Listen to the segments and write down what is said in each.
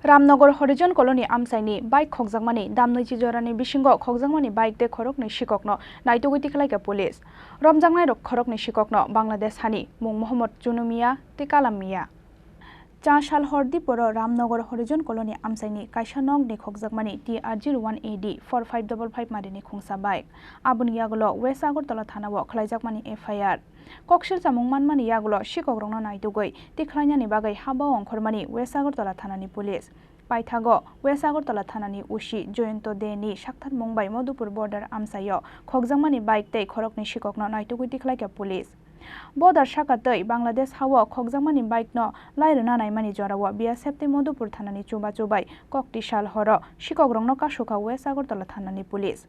Ramnagar Horizon Colony Amsaini bike Khokjakmani Damnoi Jorani Bisingo Khokjakmani bike de Khorang ni Sikokno Naitugwi Tikhlaikha police Romjangnai rok Khorok ni Sikokno Bangladesh hani Mung Mohammad Junumia Tikalamia Cha Shal Hordi Poro Ramnagar Horizon Colony Amsaini Kaisa Nog ni Khokjakmani TR01AD 4555 Madini Khungsa bike Abun Yagulo West Agartala Thanawo Khokjakmani FIR Kokshil Samung Manmani Yagulo Sikokno Naitugwi Tikhlaikha bagai haba ongkhormani West Agartala Thanani police Paithago West Agartala Thanani Ushi Joyento Deni Shakthar Mumbai Madhupur border Amsayo Khokjakmani bike tei Khorokni Sikokno Naitugwi Tikhlaikha police Border Shakatei Bangladesh hawa Khokjakmani bike no lairuna naimani jorawa BSF te Madhupur Thanani chuba chubai Kokti Shal Horo Sikogrongno Kashuka West Agartala Thanani police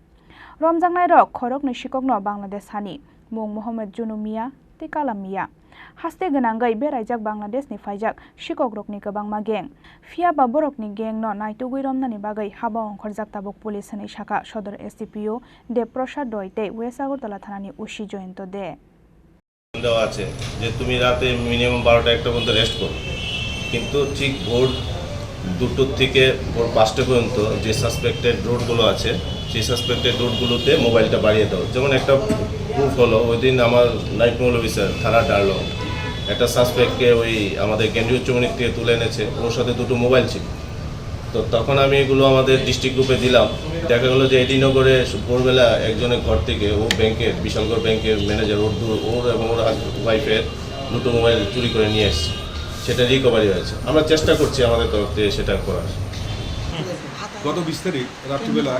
Romjangnai rok Khorokni Sikokno Bangladesh hani Mung Mohammad Junumia Tikalamia Haste Ganangai Beraijak Bangladesh ni Faijak Sikogrokni Kabangma Gang Fiaba Borokni Gang no Naitugwi Romnani Bagai Haba Ongkhorjak Tabok Police ni Shaka Sodor SCPO De Prasad Doite West Agartala Thanani Ushi Joyento De দেওয়া আছে যে তুমি রাতে minimum 12টা একটা পর্যন্ত rest করো কিন্তু ঠিক ভোর 2টো থেকে ভোর 5টা পর্যন্ত যে সাসপেক্টেড রোডগুলো আছে সেই সাসপেক্টেড রোডগুলোতে মোবাইলটা বাড়িয়ে দাও যেমন একটা প্রুফ হলো ওই দিন আমার নাইট মোল অফিসার থানা ডারলো একটা সাসপেক্টকে ওই আমাদের কেন্দ্রীয় চৌমনিক থেকে তুলে এনেছে ওর সাথে দুটো মোবাইল ছিল তো তখন আমি এগুলো আমাদের ডিস্ট্রিক্ট গ্রুপে দিলাম দেখা গেল যে এডিনগরে ভোরবেলা একজনের ঘর থেকে ও ব্যাংকের বিশালগড় ব্যাংকের ম্যানেজার ওর এবং ওর ওয়াইফের দুটো মোবাইল চুরি করে নিয়ে এসেছে সেটা রিকভারি হয়েছে আমরা চেষ্টা করছি আমাদের তরফ থেকে সেটা করার গত 20 তারিখ রাত্রিবেলা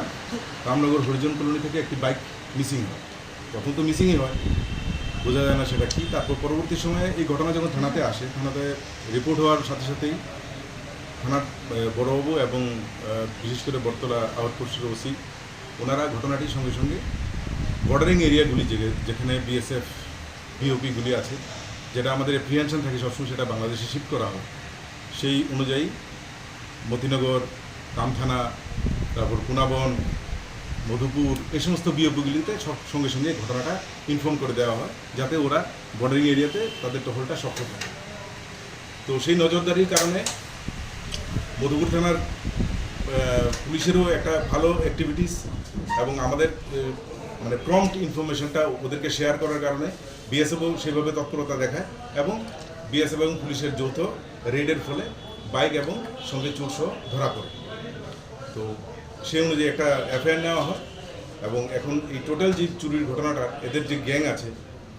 রামনগর হরিজন কলোনি থেকে একটি বাইক মিসিং হয় তখন তো মিসিংই হয় বোঝা যায় না সেটা কি তারপর পরবর্তী সময়ে এই ঘটনা যখন থানাতে আসে থানাতে রিপোর্ট হওয়ার সাথে সাথেই থানার বড়বাবু এবং বিশেষ করে বটতলা আউটপোস্টের ওসি ওনারা ঘটনাটির সঙ্গে সঙ্গে বর্ডারিং এরিয়াগুলি যেখানে বিএসএফ বিওপিগুলি আছে যেটা আমাদের এপ্রিহেনশন থাকে সবসময় সেটা বাংলাদেশে শিফট করা হয় সেই অনুযায়ী মতিনগর কামথানা তারপর পুনাবন মধুপুর এই সমস্ত বিওপিগুলিতে সঙ্গে সঙ্গে ঘটনাটা ইনফর্ম করে দেওয়া হয় যাতে ওরা বর্ডারিং এরিয়াতে তাদের টহলটা সক্ষম থাকে তো সেই নজরদারির কারণে মধুপুর থানার পুলিশেরও একটা ভালো অ্যাক্টিভিটিস এবং আমাদের মানে প্রম্পট ইনফরমেশনটা ওদেরকে শেয়ার করার কারণে বিএসএফও সেভাবে তৎপরতা দেখায় এবং বিএসএফ এবং পুলিশের যৌথ রেডের ফলে বাইক এবং সঙ্গে চোরসহ ধরা পড়ে তো সেই অনুযায়ী একটা এফআইআর নেওয়া হয় এবং এখন এই টোটাল যে চুরির ঘটনাটা এদের যে গ্যাং আছে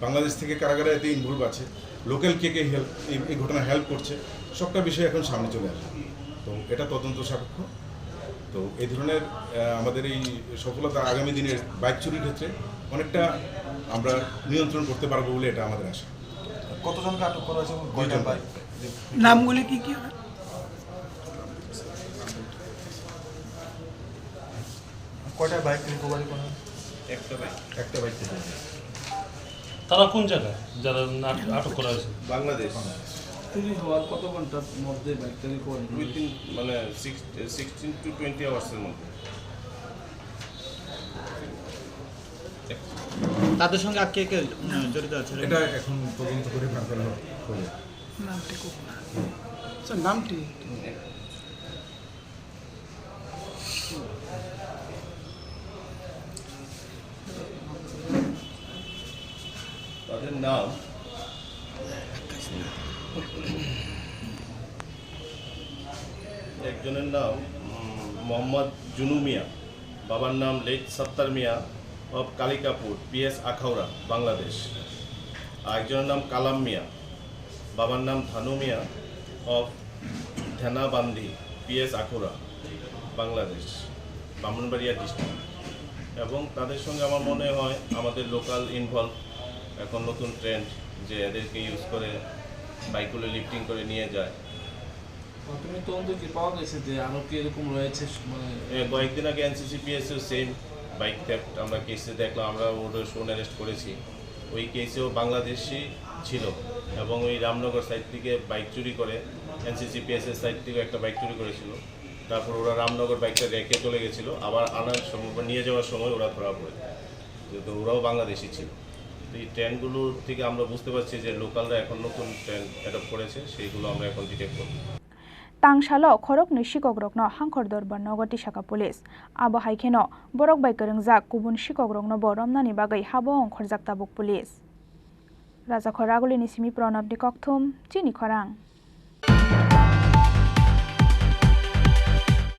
বাংলাদেশ থেকে কারাগারে এতে ইনভলভ আছে লোকাল কে হেল্প এই ঘটনা হেল্প করছে সবটা বিষয় এখন সামনে চলে আসে তো এটা তদন্ত সাপেক্ষ তো এই ধরনের আমাদের এই সফলতা আগামী দিনের বাইক চুরির ক্ষেত্রে অনেকটা আমরা নিয়ন্ত্রণ করতে পারবো বলে এটা আমাদের আশা কতজনকে আটক করা হয়েছে কয়টা বাইক নামগুলি কি কি কয়টা বাইক রিকভারি করা একটা বাইক থেকে তারা কোন জায়গায় যারা আটক করা হয়েছে বাংলাদেশ চুরি হওয়ার কত ঘন্টার মধ্যে বাইকটা রিকভারি উইদিন মানে 16 to 20 আওয়ার্সের মধ্যে তাদের সঙ্গে আর কে কে জড়িত আছে এটা এখন তদন্ত করে ভাগ করা হবে নামটি খুব স্যার নামটি তাদের নাম একজনের নাম মোহাম্মদ জুনু মিয়া বাবার নাম late Sattar Miah of Kalikapur PS Akhaura Bangladesh আর একজনের নাম কালাম মিয়া বাবার নাম Dhanu Miah of Dhenabandi PS Akhaura Bangladesh Brahmanbaria district এবং তাদের সঙ্গে আমার মনে হয় আমাদের লোকাল ইনভলভ এখন নতুন ট্রেন্ড যে এদেরকে ইউজ করে বাইকগুলো লিফটিং করে নিয়ে যায় তুমি তদন্ত কি পাওয়া গেছে যে আরো কি এরকম রয়েছে মানে কয়েকদিন আগে এনসিসিপিএসও সেম বাইক থেফট আমরা কেসে দেখলাম আমরা ওদের শোন অ্যারেস্ট করেছি ওই কেসেও বাংলাদেশি ছিল এবং ওই রামনগর সাইড থেকে বাইক চুরি করে এনসিসিপিএসের সাইড থেকে একটা বাইক চুরি করেছিল তারপর ওরা রামনগর বাইকটা রেখে চলে গেছিলো আবার আনার সময় বা নিয়ে যাওয়ার সময় ওরা ধরা পড়ে যেহেতু ওরাও বাংলাদেশি ছিল এই ট্রেনগুলো থেকে আমরা বুঝতে পারছি যে লোকালরা এখন নতুন ট্রেন অ্যাডপ্ট করেছে সেইগুলো আমরা এখন ডিটেক্ট করব Tangsalo khorokni sikogrokno hangkhor dorbar nogoti saka police. Abo haikeno borok bai karengjak kubun sikogrokno boromnani bagai habong khorjak tabuk police. Raja Khoraguli ni simi Pranab ni kokthum Chini Khorang.